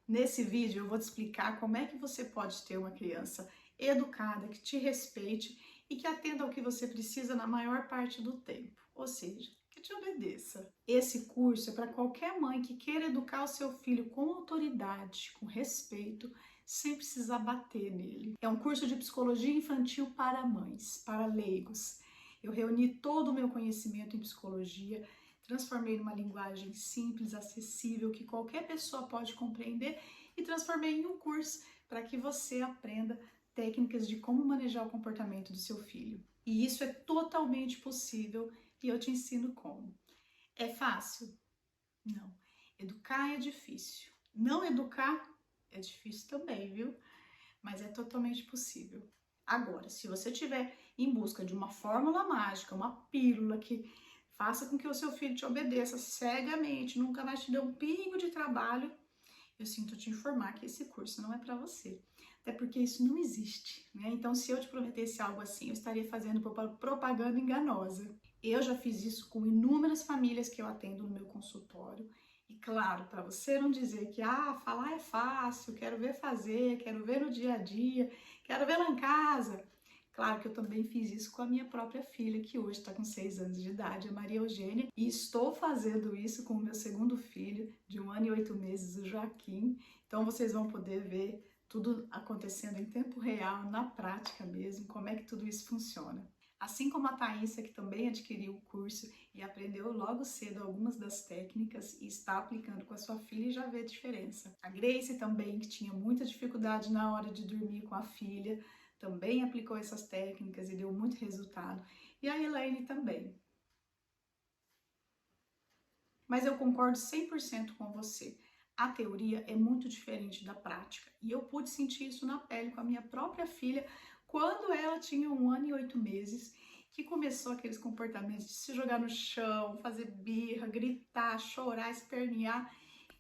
Nesse vídeo eu vou te explicar como é que você pode ter uma criança educada, que te respeite e que atenda ao que você precisa na maior parte do tempo, ou seja, que te obedeça. Esse curso é para qualquer mãe que queira educar o seu filho com autoridade, com respeito, sem precisar bater nele. É um curso de psicologia infantil para mães, para leigos. Eu reuni todo o meu conhecimento em psicologia, transformei numa linguagem simples, acessível, que qualquer pessoa pode compreender e transformei em um curso para que você aprenda técnicas de como manejar o comportamento do seu filho. E isso é totalmente possível e eu te ensino como. É fácil? Não. Educar é difícil. Não educar é difícil também, viu? Mas é totalmente possível. Agora, se você estiver em busca de uma fórmula mágica, uma pílula que faça com que o seu filho te obedeça cegamente, nunca mais te dê um pingo de trabalho, eu sinto te informar que esse curso não é para você. Até porque isso não existe, né? Então, se eu te prometesse algo assim, eu estaria fazendo propaganda enganosa. Eu já fiz isso com inúmeras famílias que eu atendo no meu consultório. E claro, para você não dizer que falar é fácil, quero ver fazer, quero ver no dia a dia, quero ver lá em casa. Claro que eu também fiz isso com a minha própria filha, que hoje está com 6 anos de idade, a Maria Eugênia, e estou fazendo isso com o meu segundo filho, de 1 ano e 8 meses, o Joaquim. Então vocês vão poder ver tudo acontecendo em tempo real, na prática mesmo, como é que tudo isso funciona. Assim como a Thaísa, que também adquiriu o curso e aprendeu logo cedo algumas das técnicas e está aplicando com a sua filha e já vê a diferença. A Grace também, que tinha muita dificuldade na hora de dormir com a filha, também aplicou essas técnicas e deu muito resultado. E a Elaine também. Mas eu concordo 100% com você. A teoria é muito diferente da prática. E eu pude sentir isso na pele com a minha própria filha quando ela tinha 1 ano e 8 meses, que começou aqueles comportamentos de se jogar no chão, fazer birra, gritar, chorar, espernear.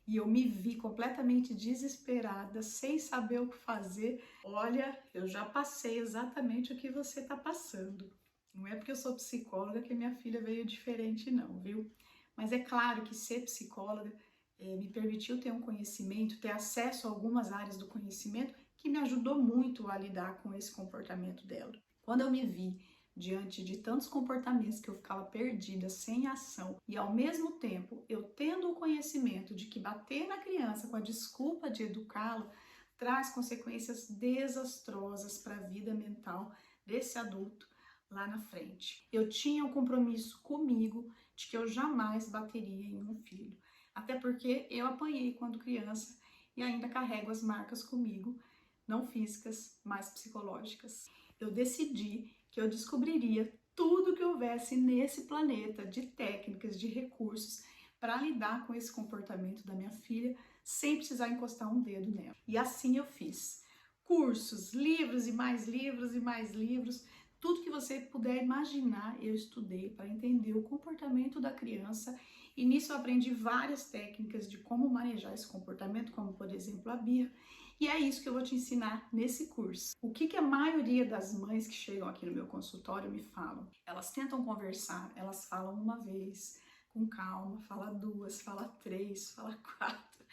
E eu me vi completamente desesperada, sem saber o que fazer. Olha, eu já passei exatamente o que você está passando. Não é porque eu sou psicóloga que minha filha veio diferente não, viu? Mas é claro que ser psicóloga me permitiu ter um conhecimento, ter acesso a algumas áreas do conhecimento que me ajudou muito a lidar com esse comportamento dela. Quando eu me vi diante de tantos comportamentos que eu ficava perdida, sem ação, e ao mesmo tempo eu tendo o conhecimento de que bater na criança com a desculpa de educá-la traz consequências desastrosas para a vida mental desse adulto lá na frente. Eu tinha um compromisso comigo de que eu jamais bateria em um filho, até porque eu apanhei quando criança e ainda carrego as marcas comigo, não físicas, mas psicológicas. Eu decidi que eu descobriria tudo que houvesse nesse planeta de técnicas, de recursos para lidar com esse comportamento da minha filha sem precisar encostar um dedo nela. E assim eu fiz. Cursos, livros e mais livros e mais livros, tudo que você puder imaginar, eu estudei para entender o comportamento da criança e nisso eu aprendi várias técnicas de como manejar esse comportamento, como por exemplo a birra. E é isso que eu vou te ensinar nesse curso. O que a maioria das mães que chegam aqui no meu consultório me falam? Elas tentam conversar, elas falam uma vez, com calma, fala 2, fala 3, fala 4.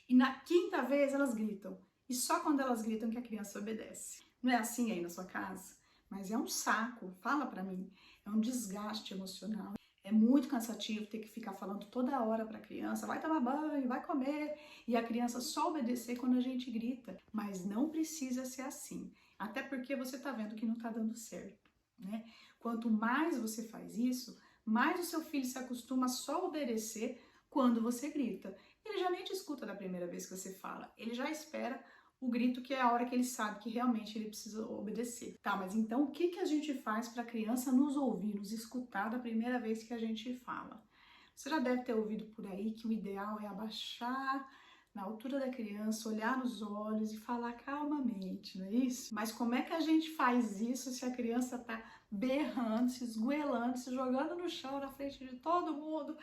E na quinta vez elas gritam. E só quando elas gritam que a criança obedece. Não é assim aí na sua casa? Mas é um saco, fala pra mim. É um desgaste emocional. É muito cansativo ter que ficar falando toda hora para a criança, vai tomar banho, vai comer, e a criança só obedecer quando a gente grita. Mas não precisa ser assim, até porque você está vendo que não está dando certo, né? Quanto mais você faz isso, mais o seu filho se acostuma a só obedecer quando você grita. Ele já nem te escuta da primeira vez que você fala, ele já espera o grito, que é a hora que ele sabe que realmente ele precisa obedecer. Tá, mas então o que a gente faz para a criança nos ouvir, nos escutar da primeira vez que a gente fala? Você já deve ter ouvido por aí que o ideal é abaixar na altura da criança, olhar nos olhos e falar calmamente, não é isso? Mas como é que a gente faz isso se a criança tá berrando, se esgoelando, se jogando no chão na frente de todo mundo,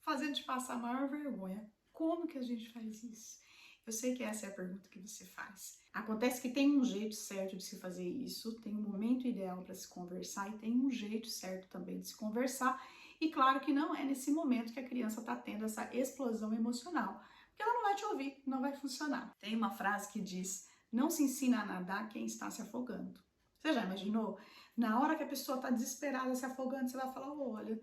fazendo te passar a maior vergonha? Como que a gente faz isso? Eu sei que essa é a pergunta que você faz. Acontece que tem um jeito certo de se fazer isso, tem um momento ideal para se conversar e tem um jeito certo também de se conversar. E claro que não é nesse momento que a criança está tendo essa explosão emocional, porque ela não vai te ouvir, não vai funcionar. Tem uma frase que diz: não se ensina a nadar quem está se afogando. Você já imaginou? Na hora que a pessoa está desesperada, se afogando, você vai falar: olha,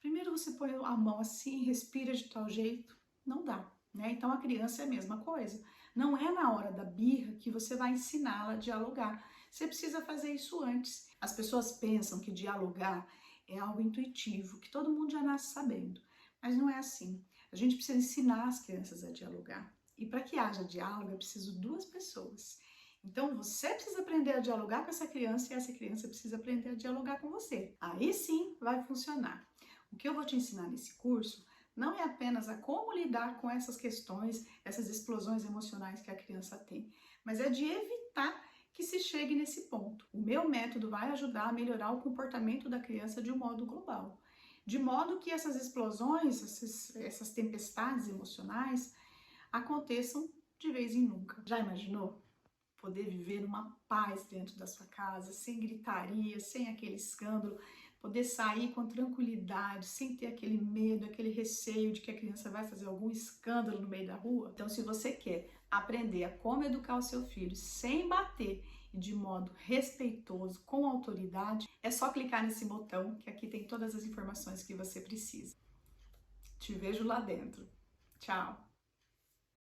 primeiro você põe a mão assim, respira de tal jeito. Não dá, né? Então a criança é a mesma coisa. Não é na hora da birra que você vai ensiná-la a dialogar. Você precisa fazer isso antes. As pessoas pensam que dialogar é algo intuitivo, que todo mundo já nasce sabendo. Mas não é assim. A gente precisa ensinar as crianças a dialogar. E para que haja diálogo, é preciso duas pessoas. Então você precisa aprender a dialogar com essa criança e essa criança precisa aprender a dialogar com você. Aí sim vai funcionar. O que eu vou te ensinar nesse curso não é apenas a como lidar com essas questões, essas explosões emocionais que a criança tem, mas é de evitar que se chegue nesse ponto. O meu método vai ajudar a melhorar o comportamento da criança de um modo global, de modo que essas explosões, essas tempestades emocionais aconteçam de vez em nunca. Já imaginou? Poder viver numa paz dentro da sua casa, sem gritaria, sem aquele escândalo, poder sair com tranquilidade, sem ter aquele medo, aquele receio de que a criança vai fazer algum escândalo no meio da rua. Então, se você quer aprender a como educar o seu filho sem bater e de modo respeitoso, com autoridade, é só clicar nesse botão que aqui tem todas as informações que você precisa. Te vejo lá dentro. Tchau!